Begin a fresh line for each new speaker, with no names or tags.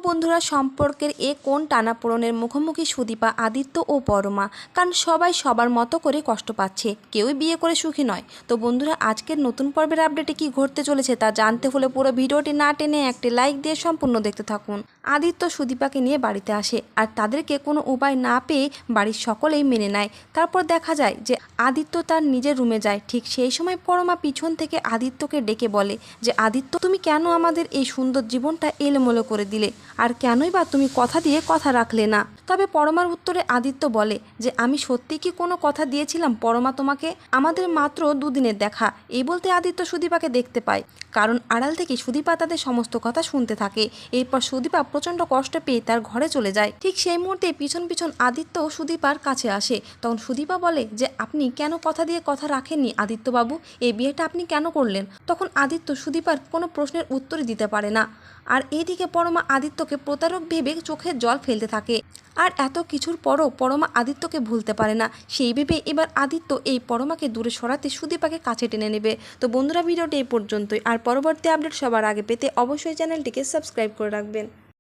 বন্ধুরা, সম্পর্কের কোন টানাপোড়েনের মুখোমুখি সুদীপা, আদিত্য ও পরমা। কারণ সবাই সবার মতো করে কষ্ট পাচ্ছে, কেউই বিয়ে করে সুখী নয়। তো বন্ধুরা, আজকের নতুন পর্বের আপডেটে কি ঘটতে চলেছে তা জানতে হলে পুরো ভিডিওটি না টেনে একটি লাইক দিয়ে সম্পূর্ণ দেখতে থাকুন। আদিত্য সুদীপাকে নিয়ে বাড়িতে আসে আর তাদেরকে কোনো উপায় না পেয়ে বাড়ির সকলেই মেনে নেয়। তারপর দেখা যায় যে আদিত্য তার নিজের রুমে যায়। ঠিক সেই সময় পরমা পিছন থেকে আদিত্যকে ডেকে বলে যে, আদিত্য, তুমি কেন আমাদের এই সুন্দর জীবনটা এলোমেলো করে দিলে? আর কেনই বা তুমি কথা দিয়ে কথা রাখলে না? তবে পরমার উত্তরে আদিত্য বলে যে, আমি সত্যি কি কোনো কথা দিয়েছিলাম পরমা তোমাকে? আমাদের মাত্র দুদিনের দেখা। এই বলতে আদিত্য সুদীপাকে দেখতে পায়, কারণ আড়াল থেকে সুদীপা তাদের সমস্ত কথা শুনতে থাকে। এরপর সুদীপা প্রচণ্ড কষ্ট পেয়ে তার ঘরে চলে যায়। ঠিক সেই মুহূর্তে পিছন পিছন আদিত্য সুদীপার কাছে আসে। তখন সুদীপা বলে যে, আপনি কেন কথা দিয়ে কথা রাখেননি আদিত্যবাবু? এই বিয়েটা আপনি কেন করলেন? তখন আদিত্য সুদীপার কোনো প্রশ্নের উত্তরই দিতে পারে না। আর এইদিকে পরমা আদিত্যকে প্রতারক ভেবে চোখের জল ফেলতে থাকে। আর এত কিছুর পরও পরমা আদিত্যকে ভুলতে পারে না। সেই ভেবে এবার আদিত্য এই পরমাকে দূরে সরাতে সুদীপাকে কাছে টেনে নেবে। তো বন্ধুরা, ভিডিওটি এই পর্যন্তই। আর পরবর্তী আপডেট সবার আগে পেতে অবশ্যই চ্যানেলটিকে সাবস্ক্রাইব করে রাখবেন।